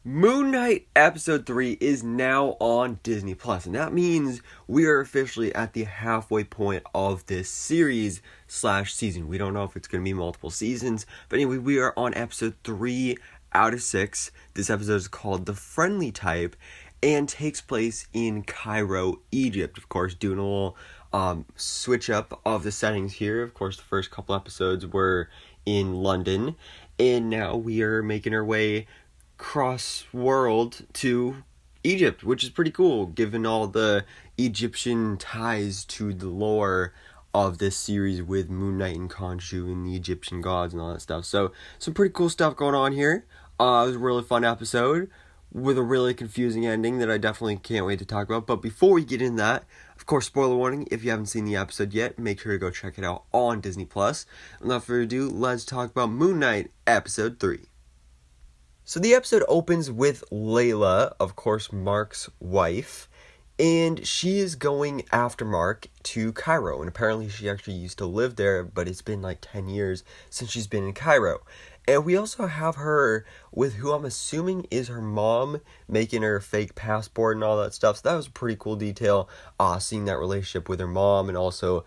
Moon Knight Episode 3 is now on Disney Plus, and that means we are officially at the halfway point of this series / season. We don't know if it's going to be multiple seasons, but anyway, we are on Episode 3 out of 6. This episode is called The Friendly Type and takes place in Cairo, Egypt. Of course, doing a little switch up of the settings here. Of course, the first couple episodes were in London, and now we are making our way cross world to Egypt, which is pretty cool given all the Egyptian ties to the lore of this series with Moon Knight and Khonshu and the Egyptian gods and all that stuff. So some pretty cool stuff going on here. It was a really fun episode with a really confusing ending that I definitely can't wait to talk about. But before we get in that, of course, spoiler warning, if you haven't seen the episode yet, make sure to go check it out on Disney Plus. Without further ado, let's talk about Moon Knight Episode 3. So the episode opens with Layla, of course, Mark's wife, and she is going after Mark to Cairo, and apparently she actually used to live there, but it's been like 10 years since she's been in Cairo. And we also have her with who I'm assuming is her mom, making her fake passport and all that stuff, so that was a pretty cool detail, seeing that relationship with her mom, and also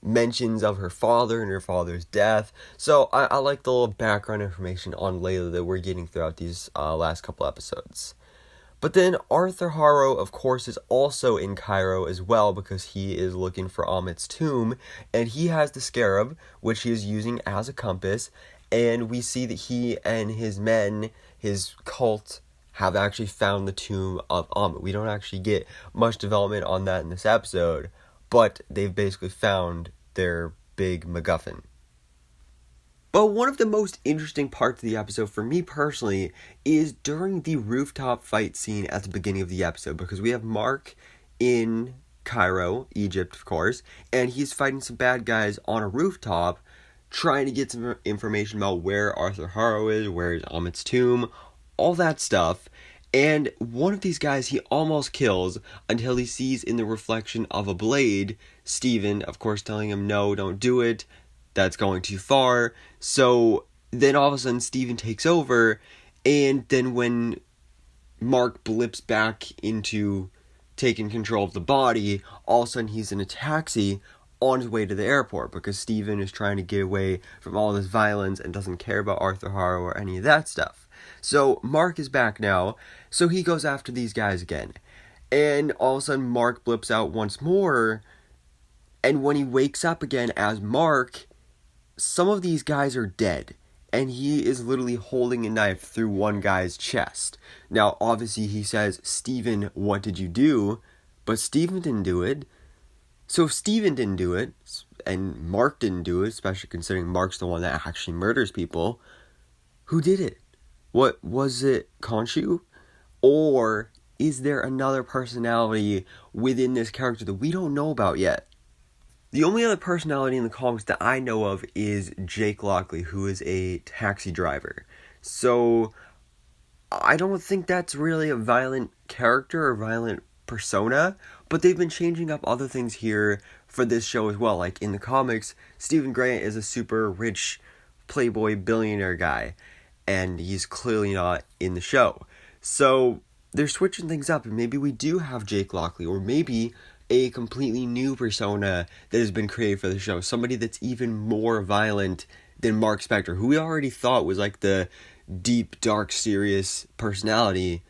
mentions of her father and her father's death. So I like the little background information on Layla that we're getting throughout these last couple episodes. But then Arthur Harrow, of course, is also in Cairo as well because he is looking for Amit's tomb, and he has the scarab, which he is using as a compass, and we see that he and his men, his cult, have actually found the tomb of Amit. We don't actually get much development on that in this episode, but they've basically found their big MacGuffin. But one of the most interesting parts of the episode for me personally is during the rooftop fight scene at the beginning of the episode, because we have Mark in Cairo, Egypt, of course, and he's fighting some bad guys on a rooftop trying to get some information about where Arthur Harrow is, where is Amit's tomb, all that stuff. And one of these guys he almost kills until he sees in the reflection of a blade Steven, of course, telling him, no, don't do it, that's going too far. So then all of a sudden Steven takes over, and then when Mark blips back into taking control of the body, all of a sudden he's in a taxi on his way to the airport because Steven is trying to get away from all this violence and doesn't care about Arthur Harrow or any of that stuff. So Mark is back now, so he goes after these guys again. And all of a sudden Mark blips out once more, and when he wakes up again as Mark, some of these guys are dead, and he is literally holding a knife through one guy's chest. Now, obviously he says, Steven, what did you do? But Steven didn't do it. So if Steven didn't do it, and Mark didn't do it, especially considering Mark's the one that actually murders people, who did it? What was it, Khonshu? Or is there another personality within this character that we don't know about yet? The only other personality in the comics that I know of is Jake Lockley, who is a taxi driver. So I don't think that's really a violent character or violent persona, but they've been changing up other things here for this show as well. Like in the comics, Stephen Grant is a super rich playboy billionaire guy, and he's clearly not in the show. So they're switching things up, and maybe we do have Jake Lockley, or maybe a completely new persona that has been created for the show. Somebody that's even more violent than Mark Spector, who we already thought was like the deep, dark, serious personality,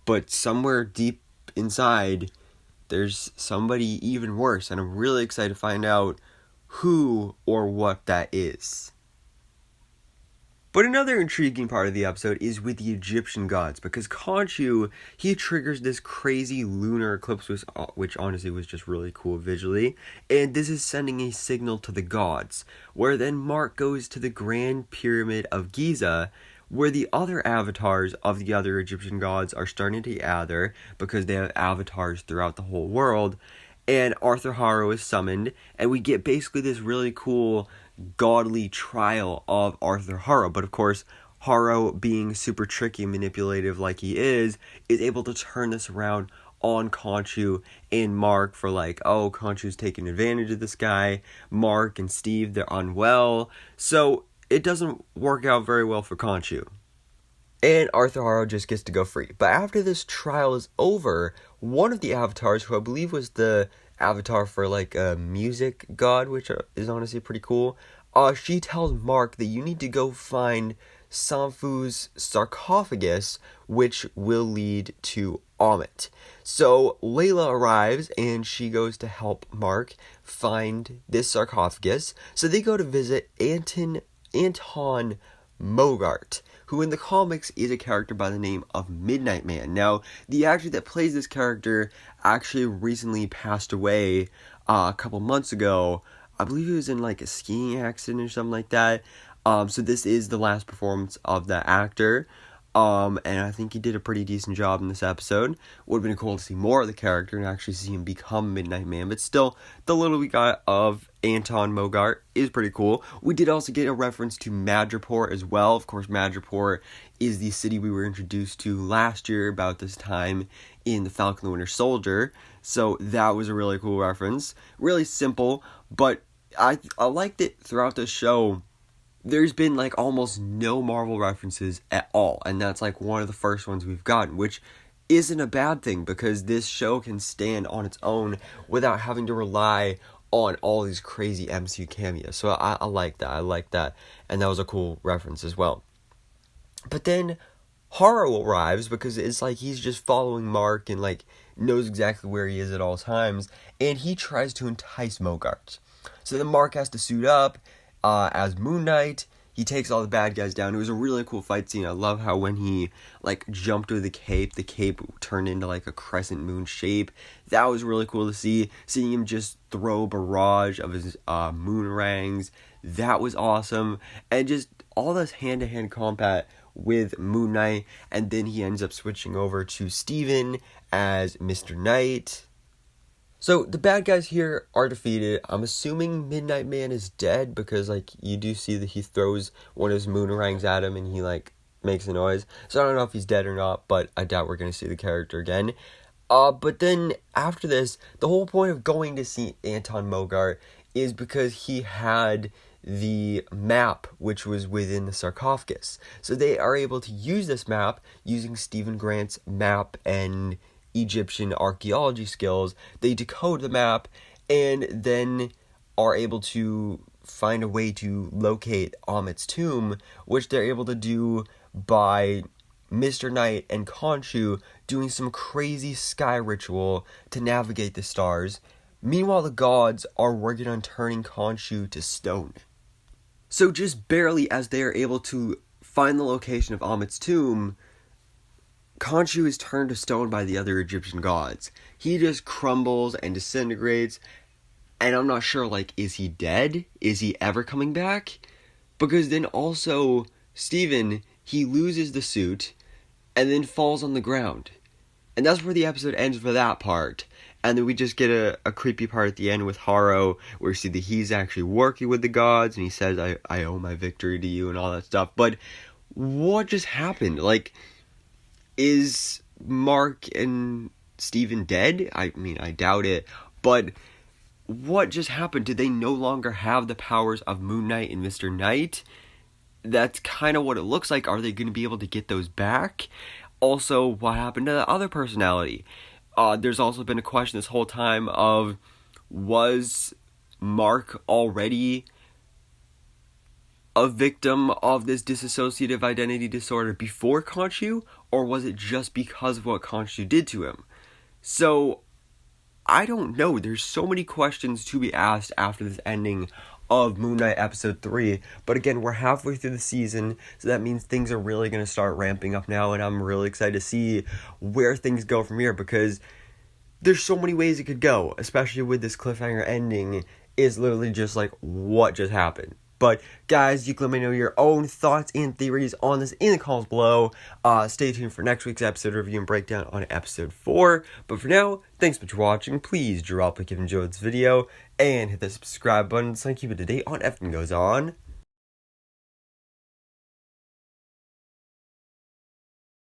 but somewhere deep inside, there's somebody even worse, and I'm really excited to find out who or what that is. But another intriguing part of the episode is with the Egyptian gods, because Khonshu, he triggers this crazy lunar eclipse, which honestly was just really cool visually, and this is sending a signal to the gods, where then Mark goes to the Grand Pyramid of Giza, where the other avatars of the other Egyptian gods are starting to gather, because they have avatars throughout the whole world, and Arthur Harrow is summoned, and we get basically this really cool godly trial of Arthur Harrow. But of course, Harrow, being super tricky and manipulative like he is able to turn this around on Khonshu and Mark for like, oh, Khonshu's taking advantage of this guy. Mark and Steve, they're unwell. So it doesn't work out very well for Khonshu. and Arthur Harrow just gets to go free. But after this trial is over, one of the avatars, who I believe was the avatar for like a music god, which is honestly pretty cool, she tells Mark that you need to go find Sanfu's sarcophagus, which will lead to Amit. So Layla arrives and she goes to help Mark find this sarcophagus. So they go to visit Anton Mogart, who in the comics is a character by the name of Midnight Man. Now, the actor that plays this character actually recently passed away a couple months ago. I believe he was in like a skiing accident or something like that. So this is the last performance of that actor. And I think he did a pretty decent job in this episode. Would have been cool to see more of the character and actually see him become Midnight Man. But still, the little we got of Anton Mogart is pretty cool. We did also get a reference to Madripoor as well. Of course, Madripoor is the city we were introduced to last year about this time in The Falcon and the Winter Soldier. So that was a really cool reference. Really simple, but I liked it throughout the show. There's been like almost no Marvel references at all, and that's like one of the first ones we've gotten, which isn't a bad thing because this show can stand on its own without having to rely on all these crazy MCU cameos. So I like that, and that was a cool reference as well. But then Harrow arrives because it's like he's just following Mark and like knows exactly where he is at all times, and he tries to entice Mogart. So then Mark has to suit up as Moon Knight. He takes all the bad guys down. It was a really cool fight scene. I love how when he like jumped with the cape turned into like a crescent moon shape. That was really cool to see. Seeing him just throw a barrage of his moonerangs. That was awesome. And just all this hand-to-hand combat with Moon Knight. And then he ends up switching over to Steven as Mr. Knight. So the bad guys here are defeated. I'm assuming Midnight Man is dead because like you do see that he throws one of his moonerangs at him and he like makes a noise. So I don't know if he's dead or not, but I doubt we're going to see the character again. But then after this, the whole point of going to see Anton Mogart is because he had the map which was within the sarcophagus. So they are able to use this map using Stephen Grant's map and Egyptian archaeology skills. They decode the map and then are able to find a way to locate Amit's tomb, which they're able to do by Mr. Knight and Khonshu doing some crazy sky ritual to navigate the stars. Meanwhile, the gods are working on turning Khonshu to stone. So just barely as they are able to find the location of Amit's tomb, Khonshu is turned to stone by the other Egyptian gods. He just crumbles and disintegrates, and I'm not sure, like, is he dead? Is he ever coming back? Because then also, Steven, he loses the suit, and then falls on the ground. And that's where the episode ends for that part. And then we just get a creepy part at the end with Harrow, where we see that he's actually working with the gods, and he says, I owe my victory to you, and all that stuff. But what just happened? Like, is Mark and Steven dead? I mean, I doubt it. But what just happened? Did they no longer have the powers of Moon Knight and Mr. Knight? That's kind of what it looks like. Are they going to be able to get those back? Also, what happened to the other personality? There's also been a question this whole time of, was Mark already a victim of this dissociative identity disorder before Khonshu, or was it just because of what Khonshu did to him? So, I don't know. There's so many questions to be asked after this ending of Moon Knight episode 3, but again, we're halfway through the season, so that means things are really going to start ramping up now, and I'm really excited to see where things go from here, because there's so many ways it could go, especially with this cliffhanger ending. Is literally just like, what just happened? But guys, you can let me know your own thoughts and theories on this in the comments below. Stay tuned for next week's episode review and breakdown on episode 4. But for now, thanks so much for watching. Please drop a like if you enjoyed this video and hit the subscribe button so I can keep it to date on everything goes on